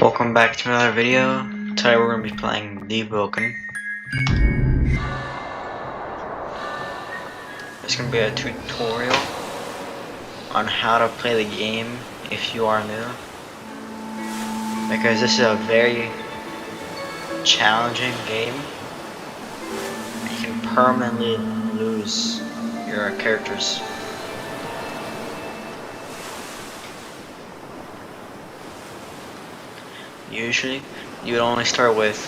Welcome back to another video. Today we're going to be playing Deepwoken. It's going to be a tutorial on how to play the game if you are new, because this is a very challenging game. You can permanently lose your characters. Usually, you would only start with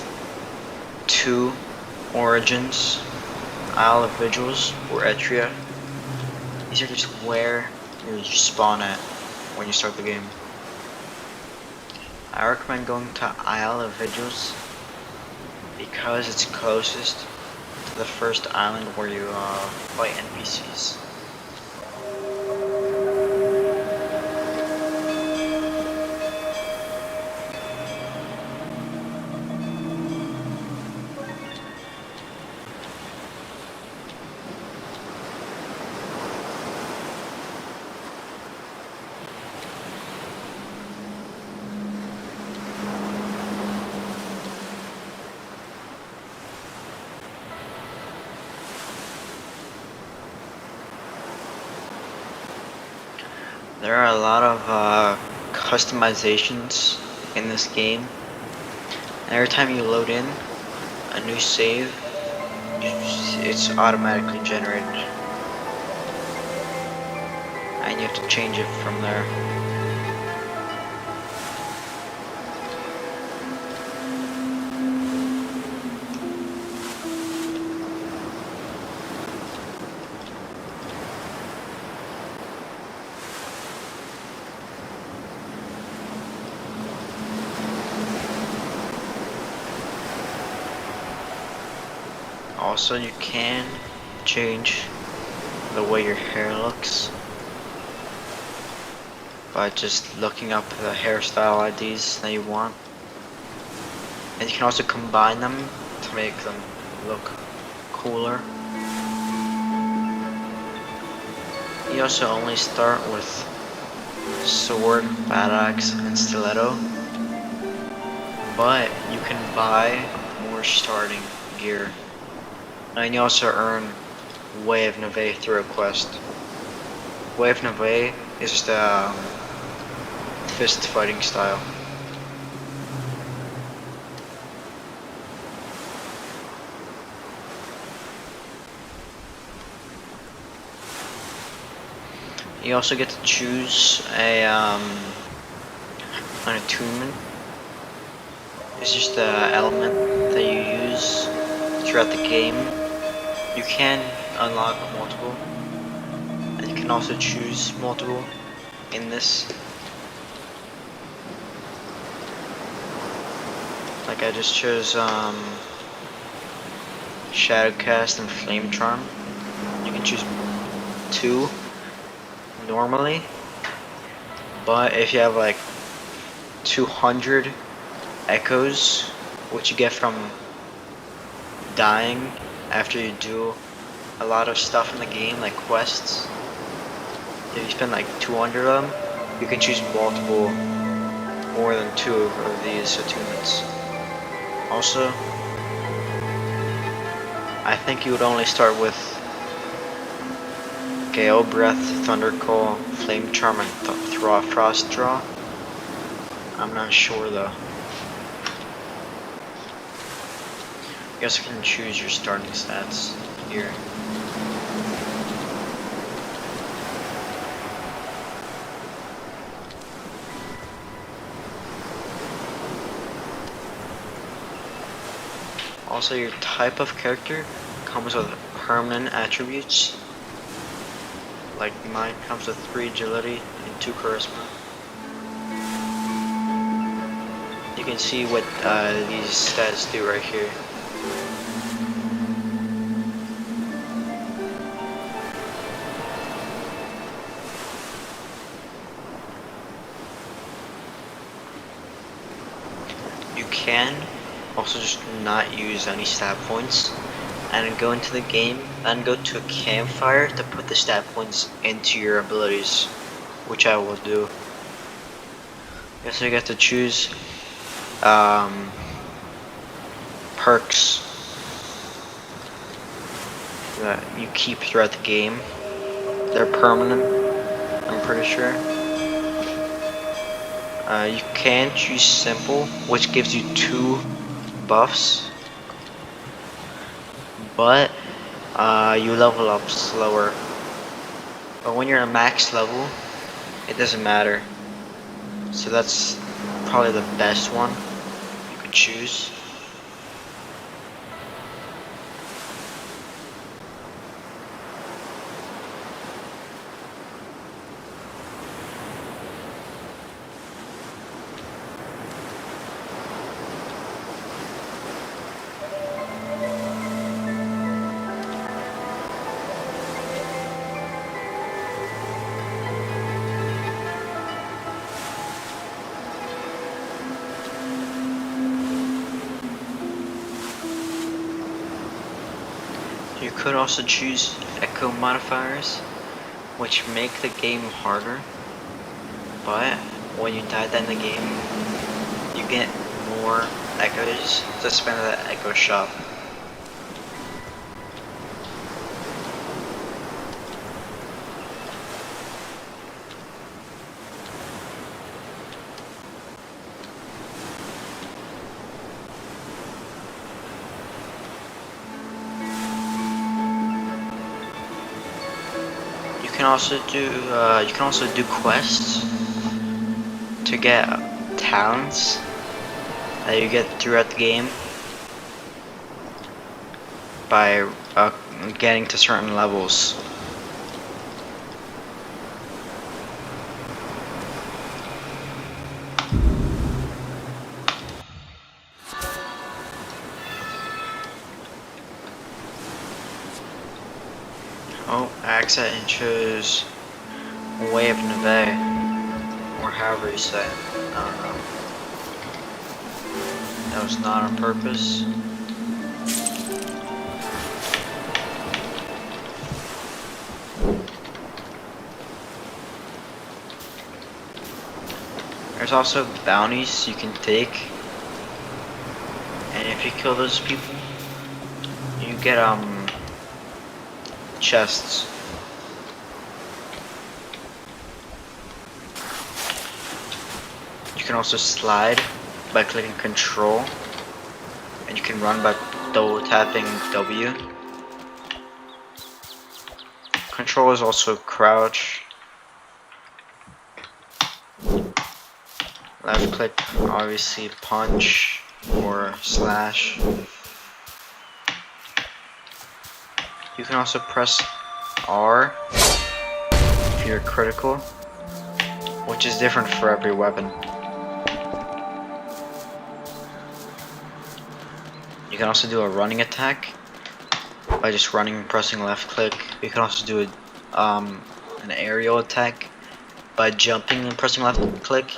2 origins, Isle of Vigils or Etria. These are just where you spawn at when you start the game. I recommend going to Isle of Vigils because it's closest to the first island where you fight NPCs. There are a lot of customizations in this game. Every time you load in a new save, it's automatically generated, and you have to change it from there. Also, you can change the way your hair looks by just looking up the hairstyle IDs that you want, and you can also combine them to make them look cooler. You also only start with sword, battle axe, and stiletto, but you can buy more starting gear. And you also earn Way of Neve through a quest. Way of Neve is just a fist fighting style. You also get to choose an attunement. It's just an element that you use throughout the game. You can unlock multiple, and you can also choose multiple in this. Like I just chose Shadowcast and Flame Charm. You can choose 2 normally, but if you have like 200 echoes, which you get from dying after you do a lot of stuff in the game, like quests, if you spend like 200 of them, you can choose multiple, more than 2 of these attunements. Also, I think you would only start with Gale Breath, Thunder Call, Flame Charm, and Frost Draw. I'm not sure though. You also can choose your starting stats here. Also, your type of character comes with permanent attributes. Like mine comes with 3 agility and 2 charisma. You can see what these stats do right here. You can also just not use any stat points and go into the game and go to a campfire to put the stat points into your abilities, which I will do. So you get to choose perks that you keep throughout the game. They're permanent, I'm pretty sure. You can choose simple, which gives you 2 buffs, but you level up slower. But when you're at max level, it doesn't matter. So that's probably the best one you could choose. You could also choose echo modifiers, which make the game harder, but when you die in the game, you get more echoes to spend at the echo shop. You can also do quests to get talents that you get throughout the game by getting to certain levels. Oh, I accidentally chose Way of Neve, or however you say it. I don't know. That was not on purpose. There's also bounties you can take, and if you kill those people, you get chests. You can also slide by clicking Control, and you can run by double tapping W. Control is also crouch. Left click, obviously punch or slash. You can also press R if you're critical, which is different for every weapon. You can also do a running attack by just running and pressing left click. You can also do an aerial attack by jumping and pressing left click.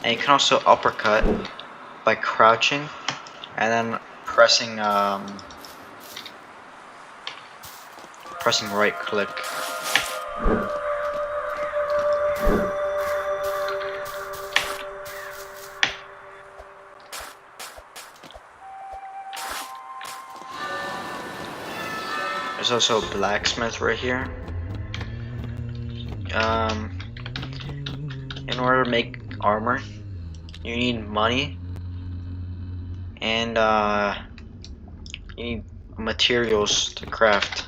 And you can also uppercut by crouching and then pressing right click. There's also a blacksmith right here. In order to make armor, you need money and you need materials to craft.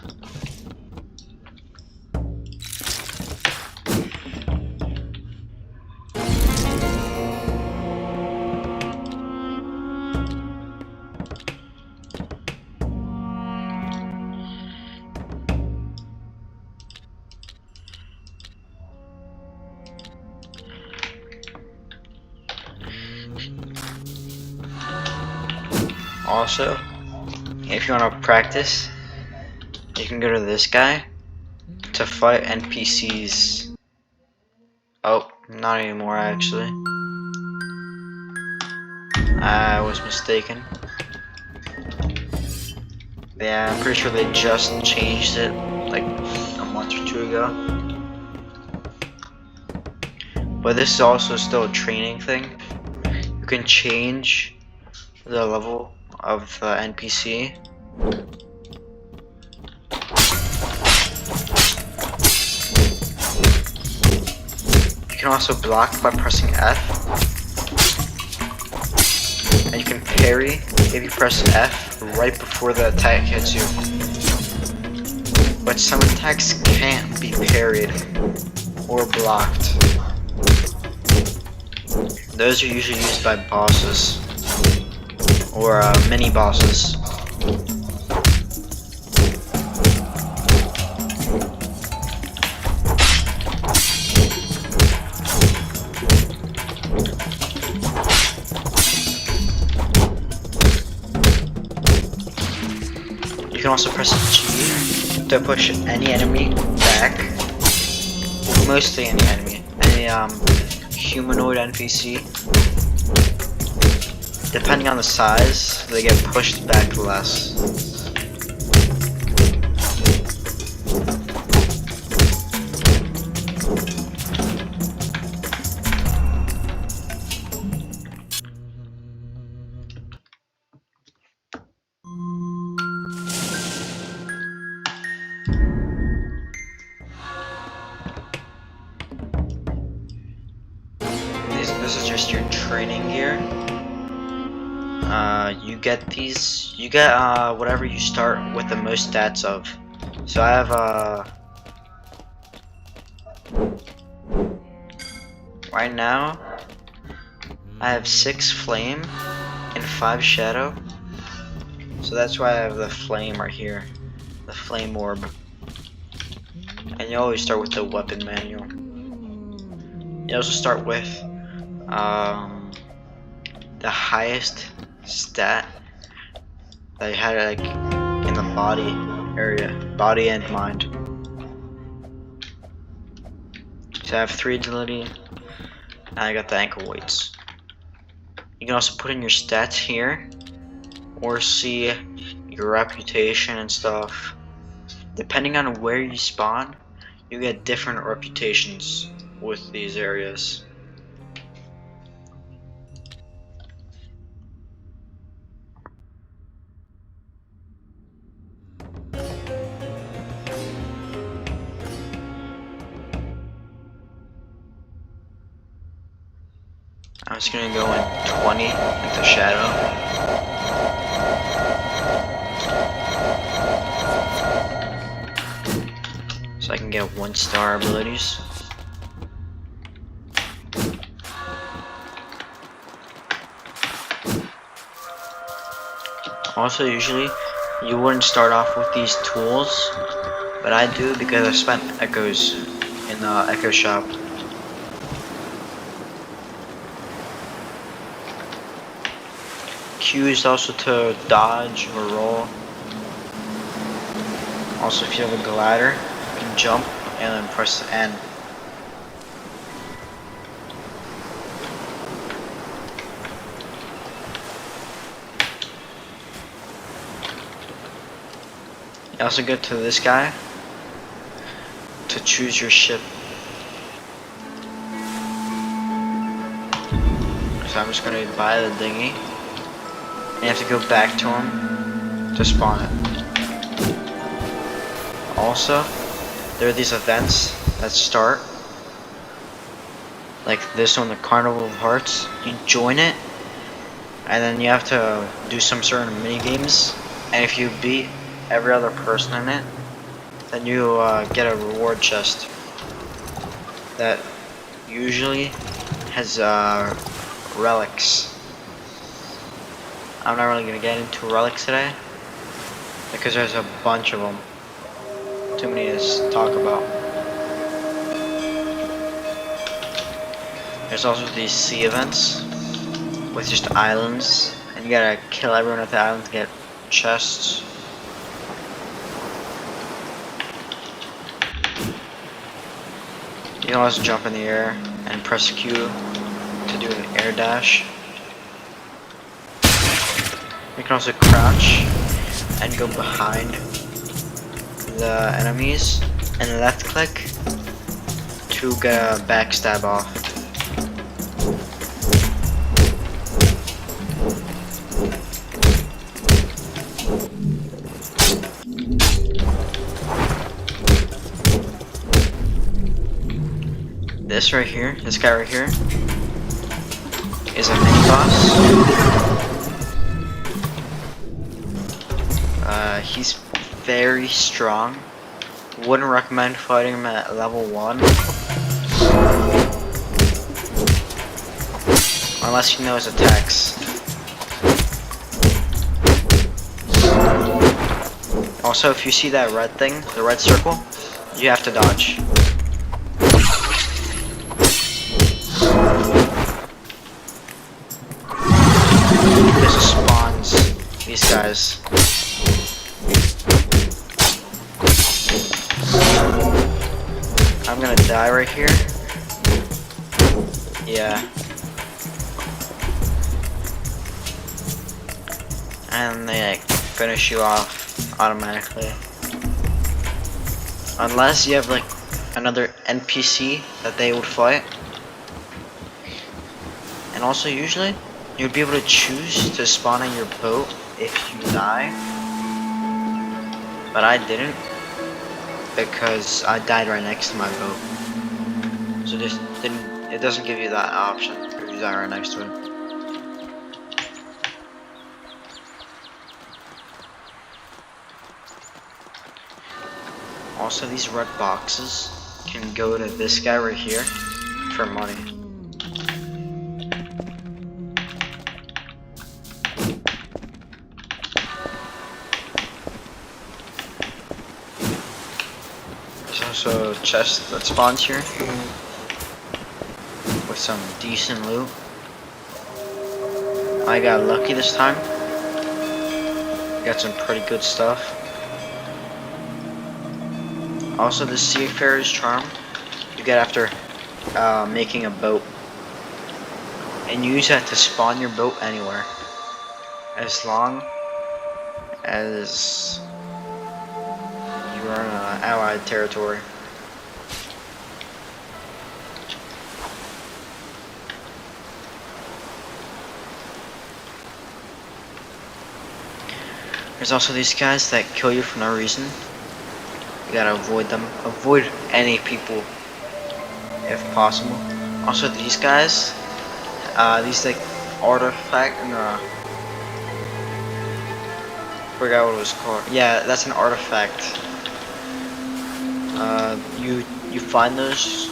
Also, if you want to practice, you can go to this guy to fight NPCs. Oh, not anymore actually. I was mistaken. Yeah, I'm pretty sure they just changed it like a month or 2 ago. But this is also still a training thing. can change the level of the NPC. You can also block by pressing F. And you can parry if you press F right before the attack hits you. But some attacks can't be parried or blocked. Those are usually used by bosses or mini bosses. You can also press G to push any enemy back. Mostly any enemy. Any humanoid NPC. Depending on the size, they get pushed back less. This is just your training gear. You get these. You get whatever you start with the most stats of. So I have right now I have 6 flame and 5 shadow. So that's why I have the flame right here, the flame orb. And you always start with the weapon manual. You also start with the highest stat that you had like in the body area, body and mind. So I have 3 agility, and I got the ankle weights. You can also put in your stats here, or see your reputation and stuff. Depending on where you spawn, you get different reputations with these areas. I'm just gonna go in 20 into shadow. So I can get 1-star abilities. Also, usually you wouldn't start off with these tools, but I do because I spent echoes in the echo shop. Q is also to dodge or roll. Also, if you have a glider, you can jump and then press N. You also go to this guy to choose your ship. So I'm just gonna buy the dinghy. And you have to go back to him to spawn it. Also, there are these events that start, like this one, the Carnival of Hearts. You join it, and then you have to do some certain mini games. And if you beat every other person in it, then you get a reward chest that usually has relics. I'm not really gonna get into relics today because there's a bunch of them. Too many to talk about. There's also these sea events with just islands, and you gotta kill everyone at the island to get chests. You can also jump in the air and press Q to do an air dash. You can also crouch and go behind the enemies and left click to get a backstab off. this right here, this guy right here, is a mini boss. He's very strong. Wouldn't recommend fighting him at level 1. Unless you know his attacks. Also, if you see that red thing, the red circle, you have to dodge. This spawns these guys. I'm gonna die right here. Yeah. And they like finish you off automatically. Unless you have like another NPC that they would fight. And also usually you'd be able to choose to spawn in your boat if you die. But I didn't, because I died right next to my boat. So it doesn't give you that option if you die right next to it. Also, these red boxes can go to this guy right here for money. There's also a chest that spawns here with some decent loot. I got lucky this time. Got some pretty good stuff. Also, the Seafarer's Charm you get after making a boat, and you use that to spawn your boat anywhere, as long as you are in allied territory. There's also these guys that kill you for no reason. You gotta avoid them. Avoid any people if possible. Also, these guys, these like artifact and forgot what it was called. Yeah, that's an artifact. You find those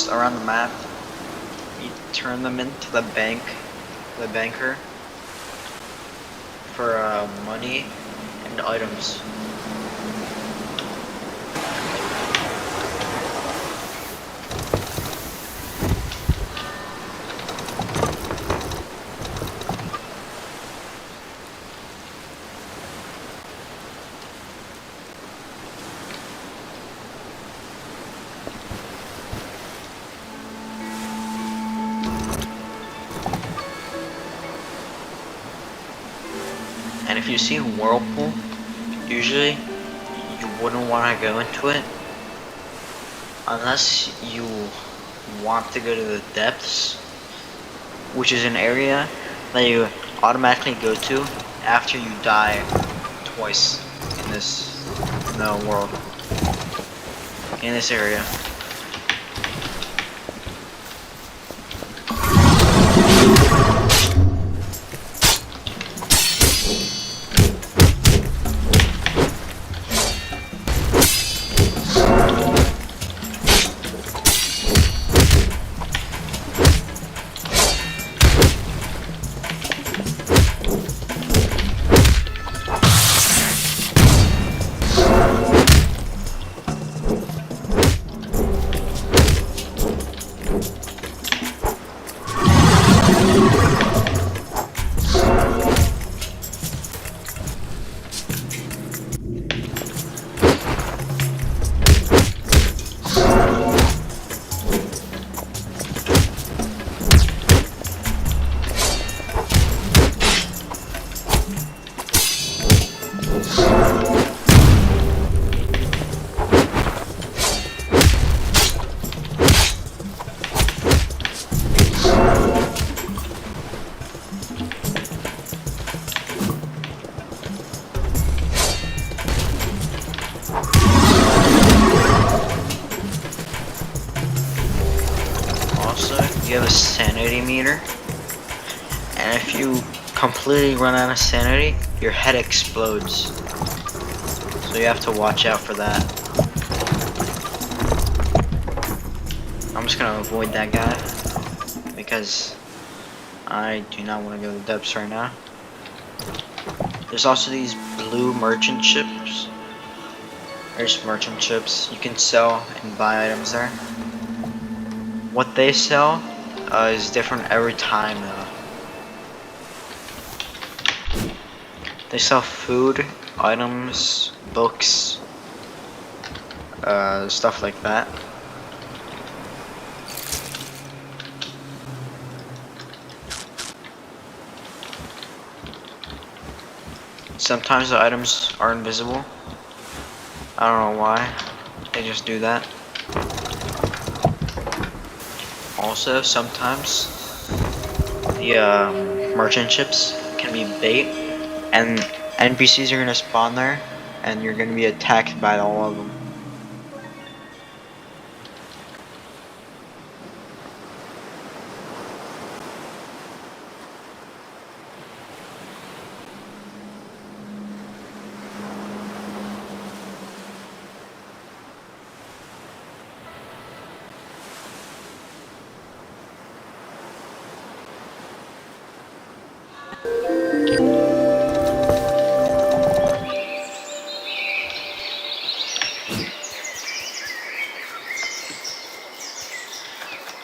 around the map. You turn them into the banker for money and items. And if you see a whirlpool, usually you wouldn't want to go into it unless you want to go to the depths, which is an area that you automatically go to after you die twice in the world, in this area. you have a sanity meter, and if you completely run out of sanity, your head explodes. So you have to watch out for that. I'm just gonna avoid that guy because I do not want to go to the depths right now. There's also these blue merchant ships. There's merchant ships. You can sell and buy items there. What they sell is different every time though. They sell food, items, books, stuff like that. Sometimes the items are invisible. I don't know why. They just do that. Also, sometimes the merchant ships can be bait, and NPCs are gonna spawn there, and you're gonna be attacked by all of them.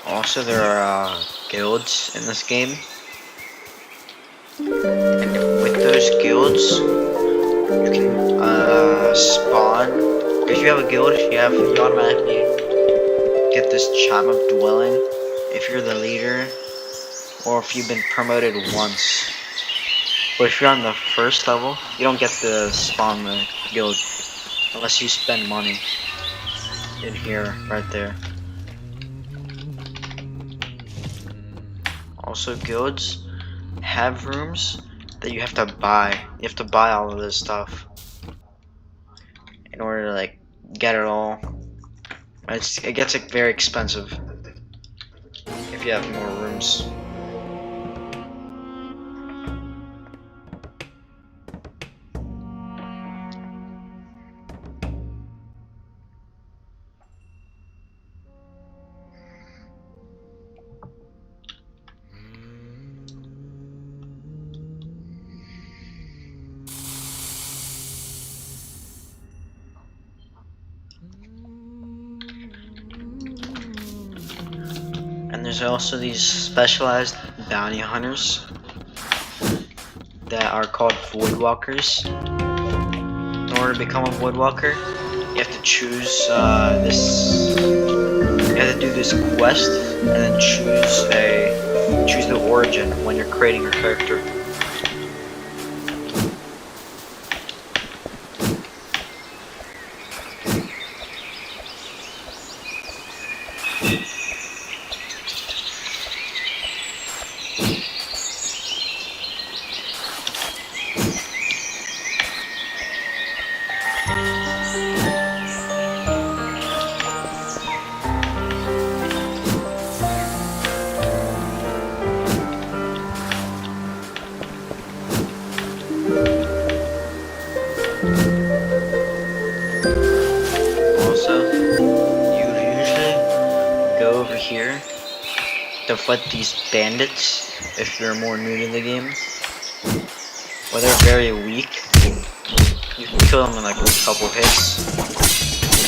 Also, there are guilds in this game, and with those guilds, you can spawn. If you have a guild, you automatically get this chime of dwelling if you're the leader, or if you've been promoted once. But if you're on the first level, you don't get to spawn the guild unless you spend money in here, right there. Also, guilds have rooms that you have to buy. You have to buy all of this stuff in order to like get it all. It gets like, very expensive if you have more rooms. And there's also these specialized bounty hunters that are called voidwalkers. In order to become a voidwalker, you have to choose this. You have to do this quest and then choose the origin when you're creating your character. Over here to fight these bandits if you're more new to the game. Well, they're very weak. You can kill them in like a couple hits.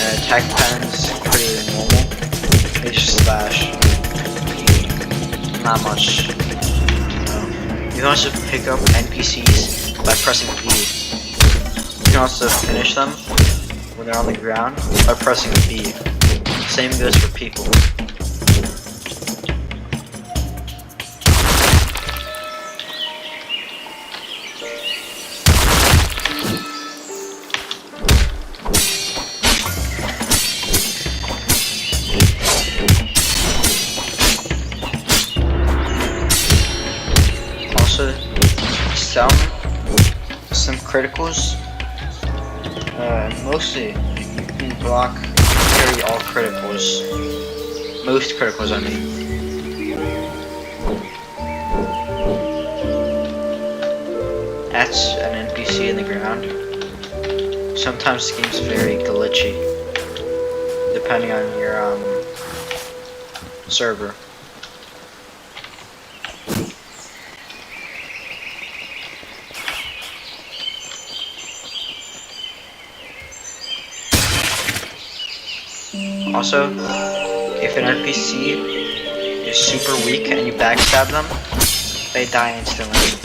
And attack patterns pretty normal. They just slash. Not much. You can also pick up NPCs by pressing B. You can also finish them when they're on the ground by pressing B. Same goes for people. Also, some criticals. Mostly, you can block, carry all criticals. Most criticals, I mean. hits an NPC in the ground, sometimes the game's very glitchy, depending on your server. Also, if an NPC is super weak and you backstab them, they die instantly.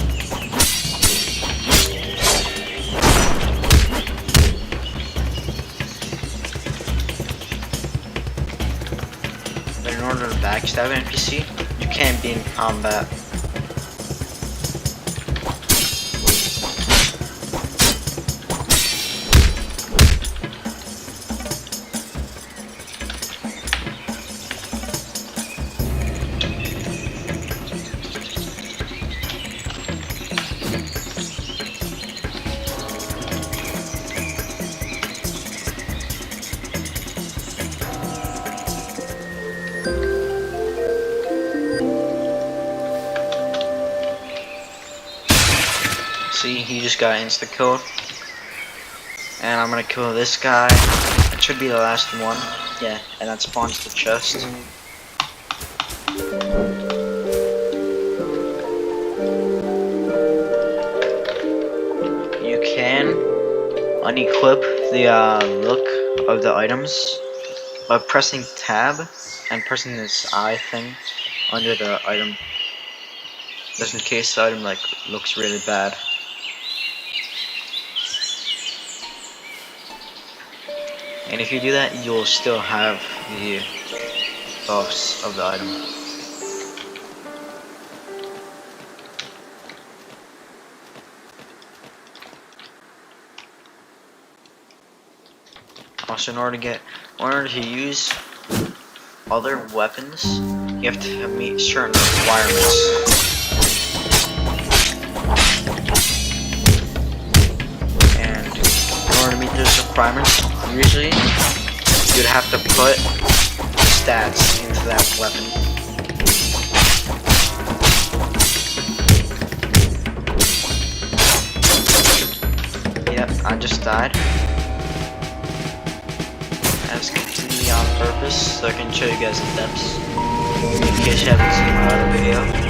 But in order to backstab an NPC, you can't be in combat. See, he just got insta-killed. And I'm gonna kill this guy. It should be the last one. Yeah, and that spawns the chest. You can unequip the look of the items by pressing tab and pressing this eye thing under the item, just in case the item like looks really bad. And if you do that, you'll still have the buffs of the item. Also, in order to use other weapons, you have to meet certain requirements. And in order to meet those requirements, usually you'd have to put the stats into that weapon. Yep, I just died. That was completely on purpose, so I can show you guys the depths, in case you haven't seen my other video.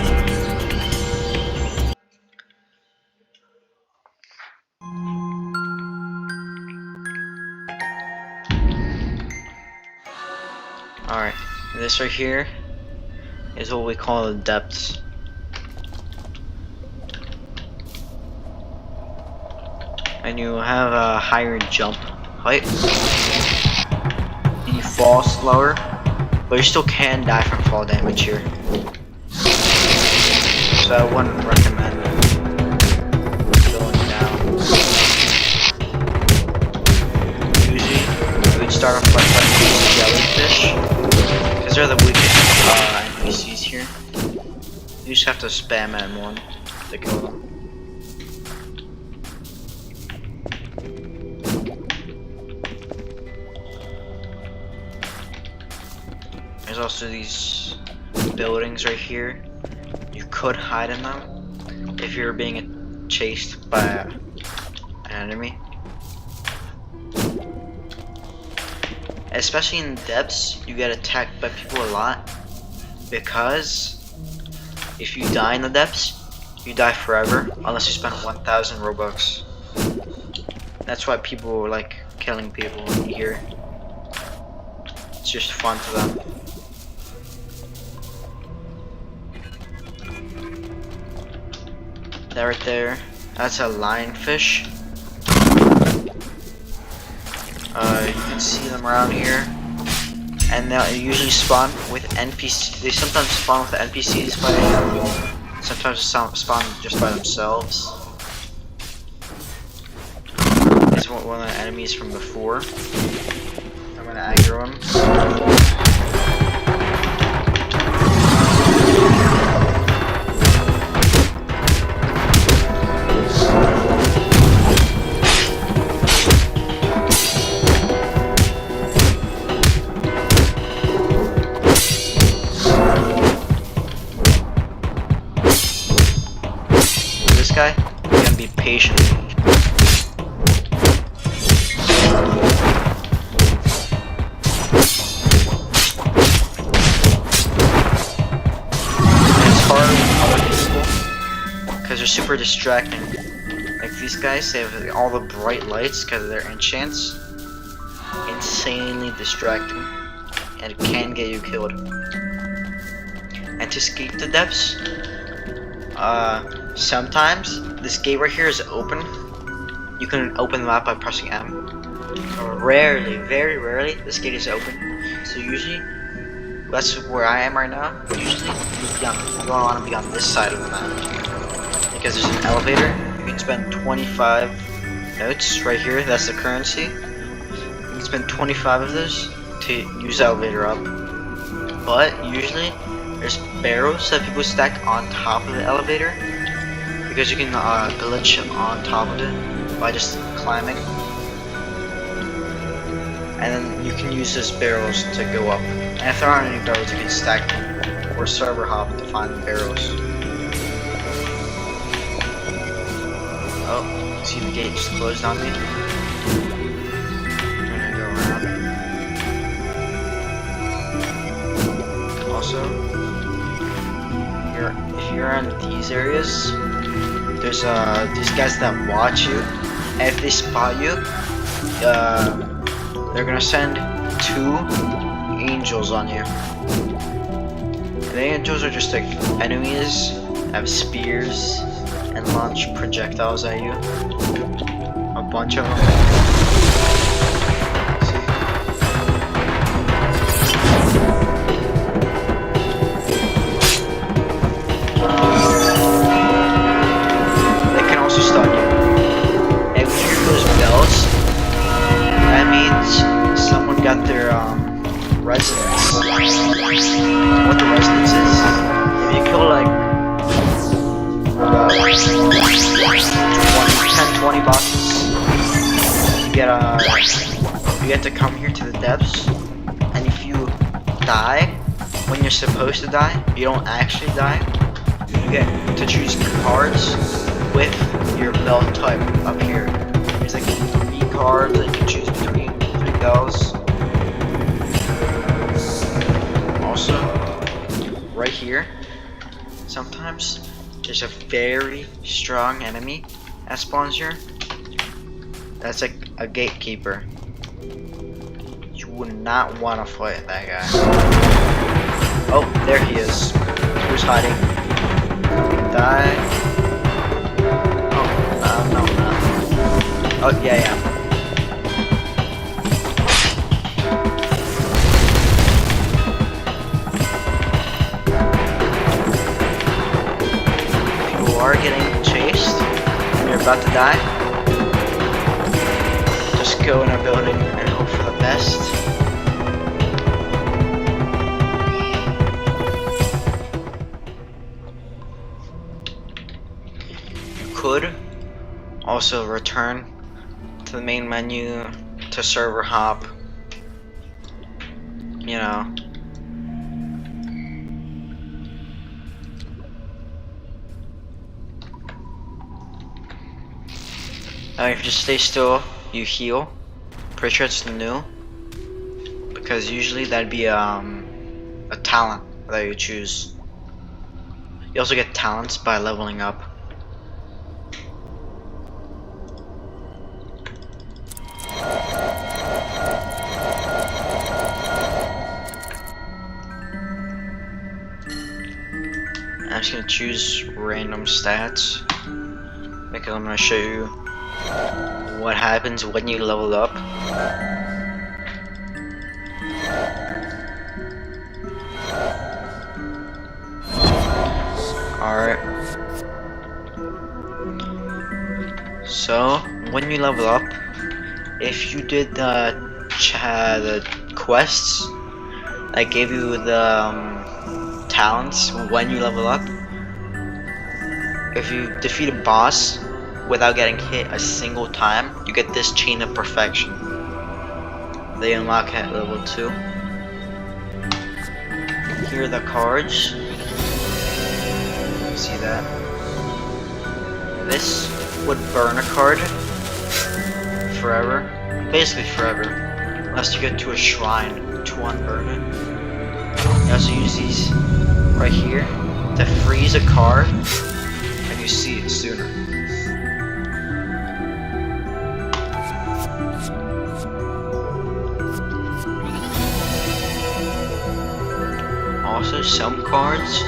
Alright, this right here is what we call the depths. And you have a higher jump height. And you fall slower, but you still can die from fall damage here. So I wouldn't recommend going down. Usually, you would start off by fighting these jellyfish. Because they're the weakest NPCs here. You just have to spam M1 to kill them. There's also these buildings right here. You could hide in them if you're being chased by an enemy. Especially in depths, you get attacked by people a lot, because if you die in the depths, you die forever unless you spend 1,000 Robux. That's why people like killing people here. It's just fun to them. That right there, that's a lionfish. You can see them around here, and they usually spawn with NPCs. They sometimes spawn with NPCs, but sometimes spawn just by themselves. This is one of the enemies from before. I'm gonna aggro him. location. Because they're super distracting. Like these guys, they have all the bright lights because of their enchants. Insanely distracting. And it can get you killed. And to escape the depths, sometimes this gate right here is open. You can open the map by pressing M. Rarely, very rarely, this gate is open. So usually, that's where I am right now. Usually, you don't want to be on this side of the map. Because there's an elevator, you can spend 25 notes right here, that's the currency. You can spend 25 of those to use the elevator up. But usually, there's barrels that people stack on top of the elevator. Because you can glitch on top of it by just climbing. And then you can use those barrels to go up. And if there aren't any barrels, you can stack them. Or server hop to find the barrels. Oh, see the gate just closed on me. I'm gonna go around. Also, if you're in these areas, there's these guys that watch you. And if they spot you, they're gonna send 2 angels on you. And the angels are just like enemies, have spears, and launch projectiles at you. A bunch of them. See? They can also stun you. And when you hear those bells, that means someone got their residence. What the residence is? If you kill like 10-20 bosses, you get to come here to the depths, and if you die when you're supposed to die, you don't actually die, you get to choose cards with your bell type up here. There's like 3 cards that you can choose between, 3 bells. Also, right here, sometimes there's a very strong enemy that spawns here. That's like a gatekeeper. You would not want to fight that guy. Oh, there he is. Who's hiding? Die. Oh, no. Oh, yeah. Are getting chased and you're about to die, just go in a building and hope for the best. You could also return to the main menu to server hop, you know. If you just stay still, you heal. Pretty sure it's new, because usually that'd be a talent that you choose. You also get talents by leveling up. I'm just gonna choose random stats because I'm gonna show you what happens when you level up. Alright. So, when you level up, if you did the quests that gave you the talents when you level up, if you defeat a boss without getting hit a single time, you get this chain of perfection. They unlock at level 2. Here are the cards. See that? This would burn a card forever, basically forever, unless you get to a shrine to unburn it. You also use these right here to freeze a card, and you see it sooner. Also, some cards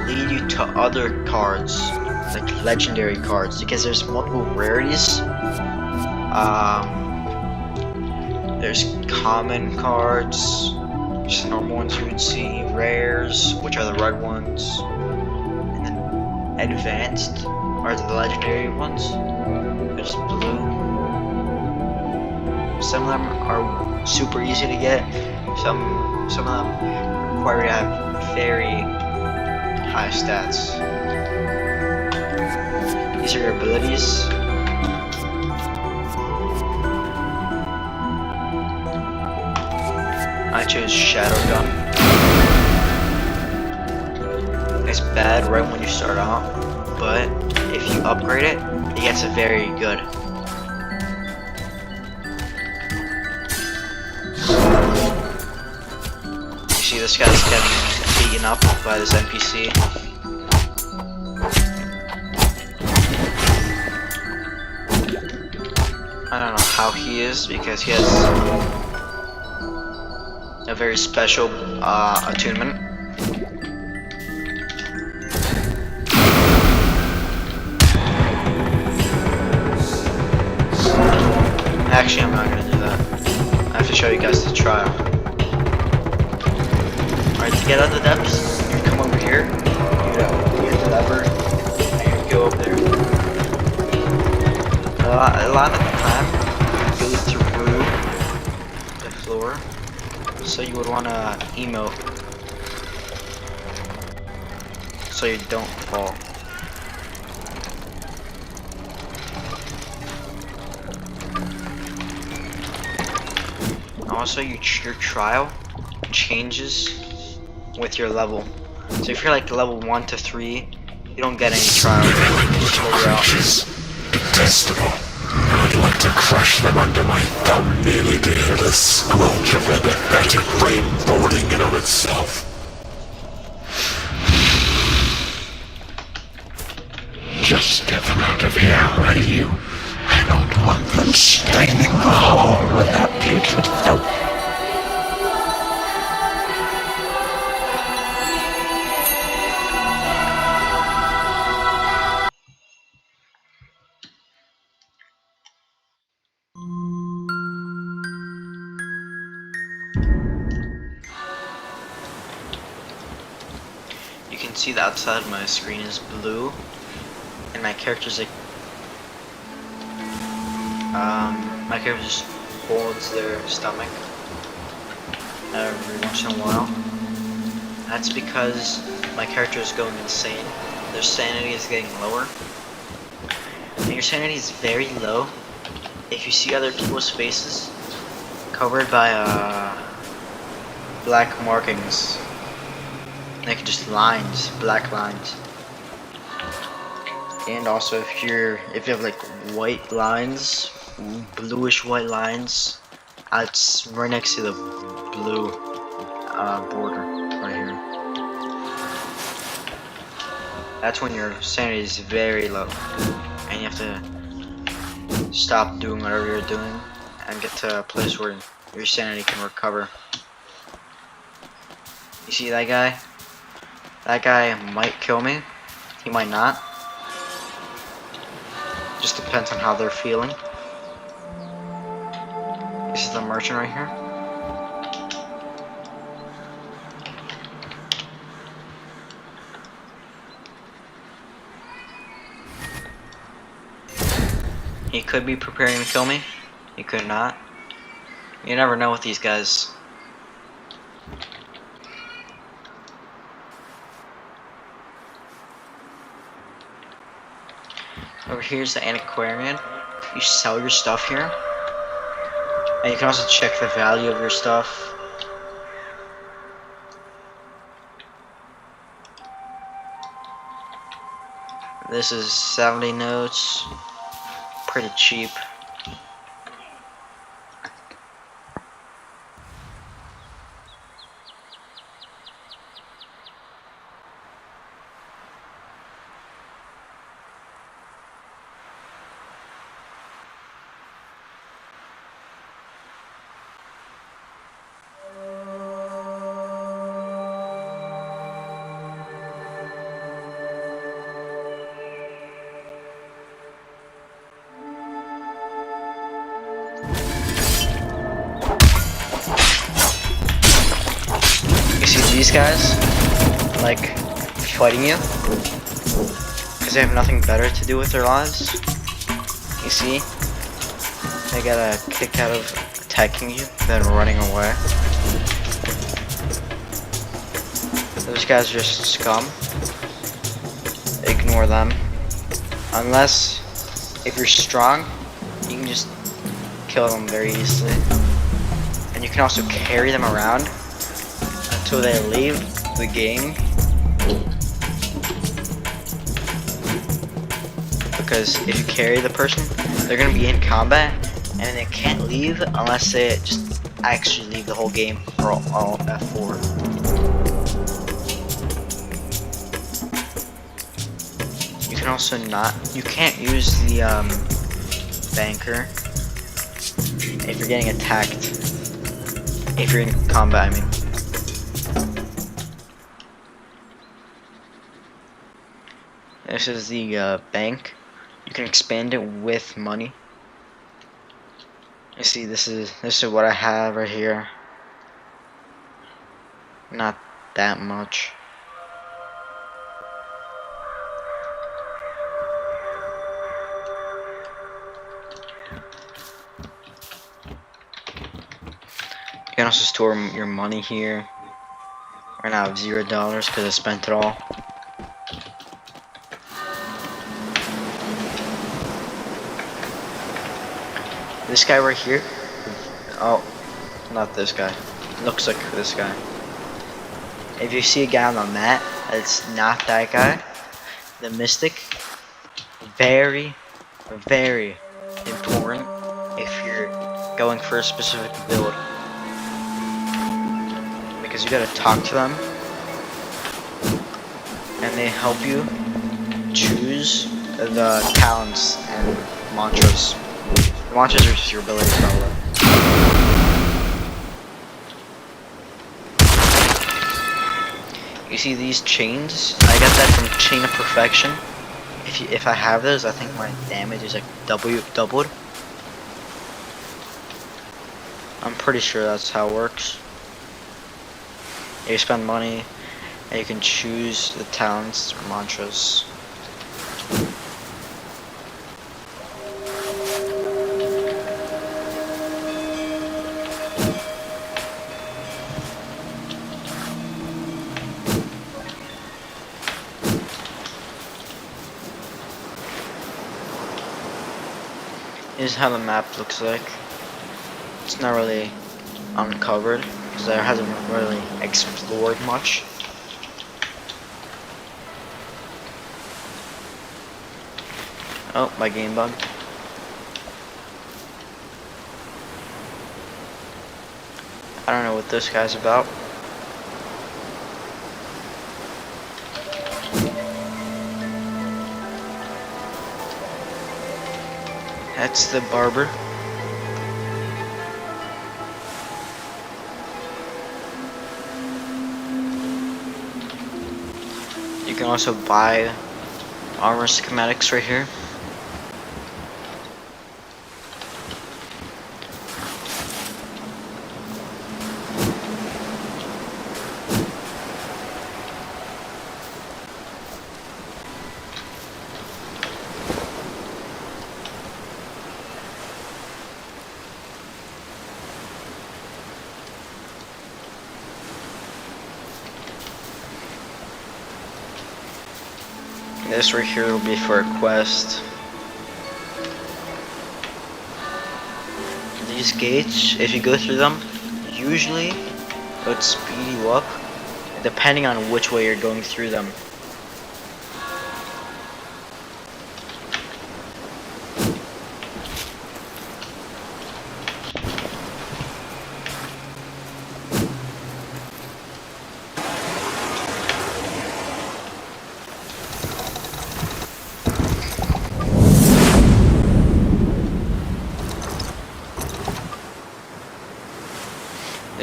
lead you to other cards, like legendary cards, because there's multiple rarities. There's common cards, just the normal ones you would see, rares, which are the red ones, and then advanced are the legendary ones. There's blue. Some of them are super easy to get. Some of them require you to have very high stats. These are your abilities. I chose Shadow Gun. It's bad right when you start out, but if you upgrade it, it gets very good. You see this guy's getting beaten up by this NPC. I don't know how he is, because he has a very special attunement. Actually, I'm not gonna do that. I have to show you guys the trial. Alright, to get out of the depths, you come over here, you hit the lever, and you go up there. A lot of the time, you go through the floor. So you would want to emote so you don't fall. Also, your trial changes with your level. So if you're like level 1 to 3, you don't get any trial. Detestable. I'd like to crush them under my thumb merely to hear the squelch of their pathetic brain boarding in of itself. Just get them out of here, will you? I don't want them staining the hall with that putrid filth. You can see the outside of my screen is blue, and my character's like, my character just holds their stomach every once in a while. That's because my character is going insane. Their sanity is getting lower, and your sanity is very low if you see other people's faces covered by black markings. Like just lines, black lines. And also if you have like white lines, bluish white lines, it's right next to the blue border right here. That's when your sanity is very low, and you have to stop doing whatever you're doing and get to a place where your sanity can recover. You see that guy? That guy might kill me. He might not. Just depends on how they're feeling. This is the merchant right here. He could be preparing to kill me. He could not. You never know with these guys. Over here's the antiquarian. You sell your stuff here. And you can also check the value of your stuff. This is 70 notes. pretty cheap. You see these guys, like, fighting you, because they have nothing better to do with their lives. You see, they get a kick out of attacking you, then running away. Those guys are just scum. Ignore them. Unless, if you're strong, you can just kill them very easily. And you can also carry them around until they leave the game. Because if you carry the person, they're gonna be in combat and they can't leave unless they just actually leave the whole game or all F4. You can also you can't use the banker if you're getting attacked. If you're in combat, I mean. This is the bank. You can expand it with money. You see, this is what I have right here. Not that much. You can also store your money here. Right now I have $0 because I spent it all. This guy right here. Oh, not this guy. Looks like this guy. If you see a guy on the map, it's not that guy. The mystic. Very, very important if you're going for a specific build. Because you gotta talk to them. And they help you choose the talents and mantras. The mantras are just your abilities, by the way. You see these chains? I got that from Chain of Perfection. If I have those, I think my damage is like doubled. I'm pretty sure that's how it works. You spend money, and you can choose the talents or mantras. This is how the map looks like. It's not really uncovered because I haven't really explored much. Oh, my game bugged. I don't know what this guy's about. That's the barber. You can also buy armor schematics right here. This right here will be for a quest. These gates, if you go through them, usually it would speed you up, depending on which way you're going through them.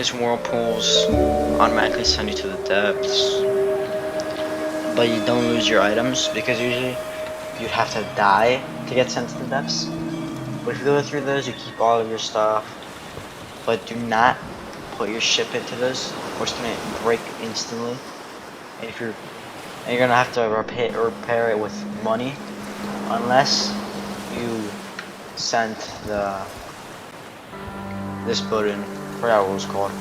because whirlpools automatically send you to the depths. But you don't lose your items because usually you'd have to die to get sent to the depths. But if you go through those, you keep all of your stuff. But do not put your ship into those, or it's gonna break instantly. And you're gonna have to repair it with money, unless you sent this boat in. I forgot what it was called.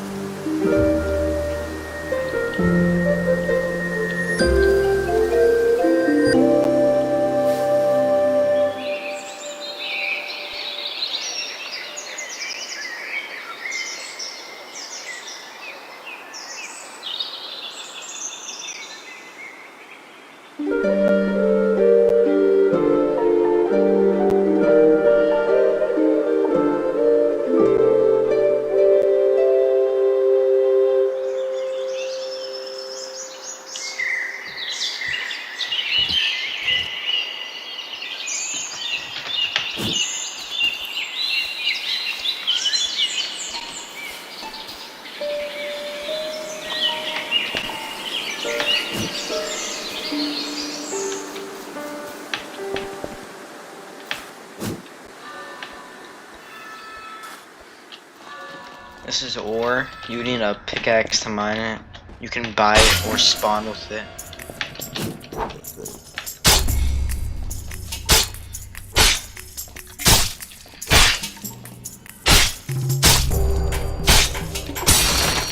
This is ore. You need a pickaxe to mine it. You can buy it or spawn with it.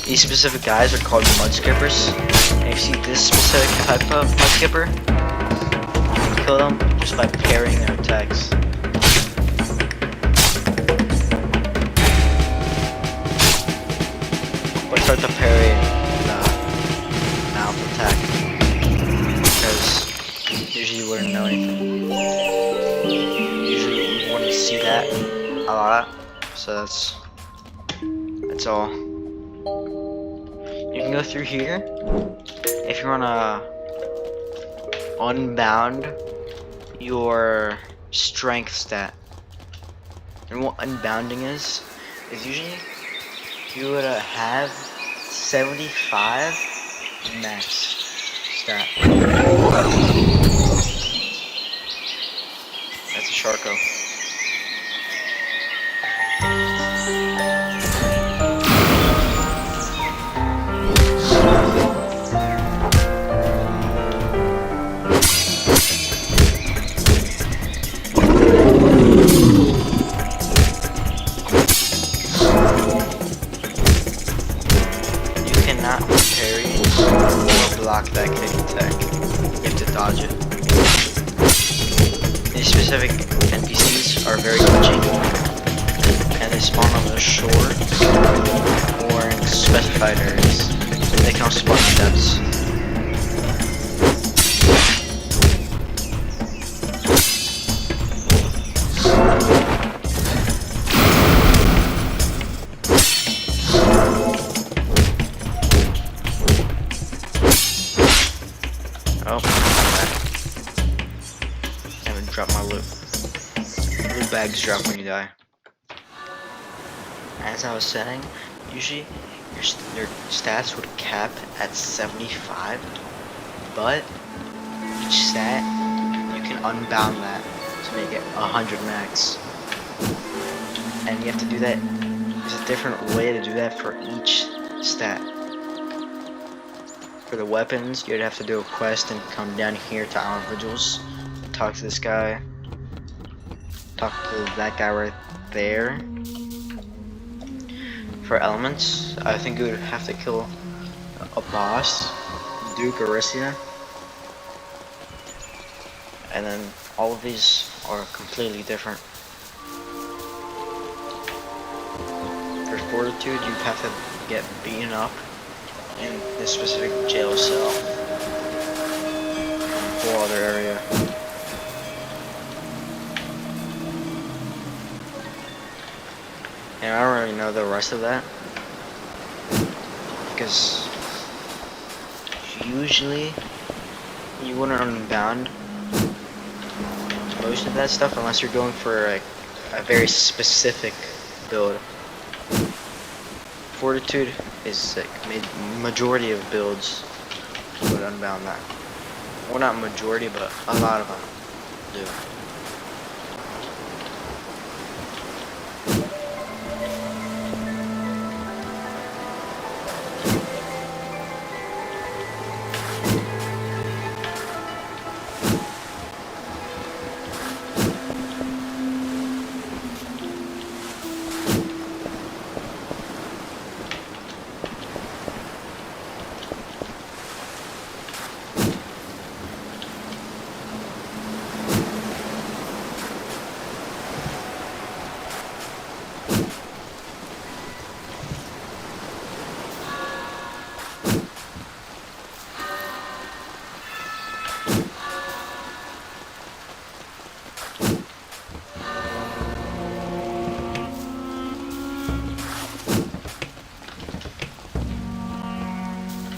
These specific guys are called mud skippers. And if you see this specific type of mud skipper, you can kill them just by parrying their attacks. Or start to parry the mouth attack, because usually you wouldn't know anything. Usually you wouldn't see that a lot, so that's all. You can go through here if you wanna unbound your strength stat. And what unbounding is usually you would have 75 max stat. That's a Sharko. Parry or block that kick attack. You have to dodge it. These specific NPCs are very glitchy, and they spawn on the shore or in specified areas. They can also spawn in depths. Oh, I haven't dropped my loot. Loot bags drop when you die. As I was saying, usually your stats would cap at 75, but each stat you can unbound that to make it 100 max. And you have to do that. There's a different way to do that for each stat. For the weapons, you'd have to do a quest and come down here to Island Vigils, talk to this guy, talk to that guy right there. For elements, I think you would have to kill a boss, Duke Arisia, and then all of these are completely different. For fortitude, you'd have to get beaten up in this specific jail cell, whole other area. And I don't really know the rest of that, because usually you wouldn't unbound most of that stuff unless you're going for a very specific build. Fortitude is sick. Majority of builds would unbound that. Well, not majority, but a lot of them do.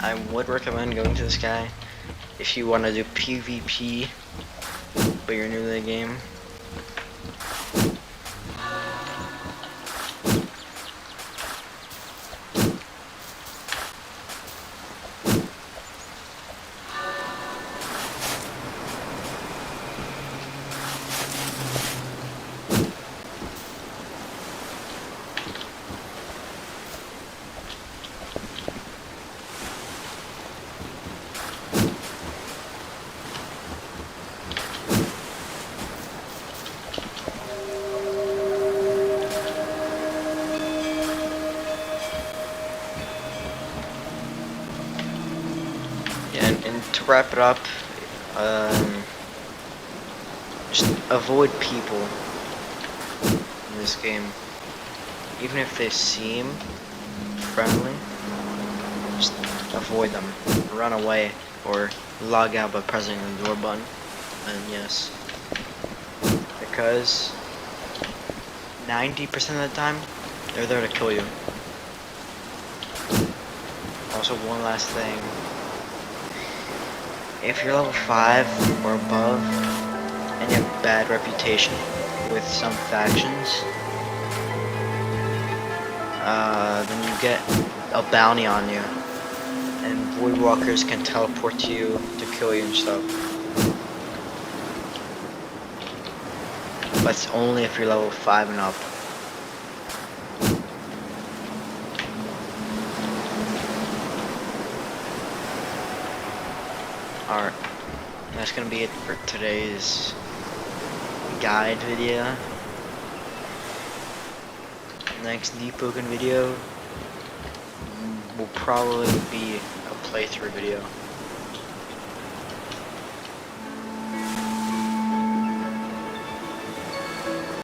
I would recommend going to this guy if you want to do PvP, but you're new to the game. And to wrap it up, just avoid people in this game. Even if they seem friendly, just avoid them. Run away or log out by pressing the door button. And yes, because 90% of the time, they're there to kill you. Also, one last thing. If you're level 5 or above, and you have bad reputation with some factions, then you get a bounty on you, and Voidwalkers can teleport to you to kill you and stuff. But it's only if you're level 5 and up. Alright, that's gonna be it for today's guide video. Next Deepwoken video will probably be a playthrough video.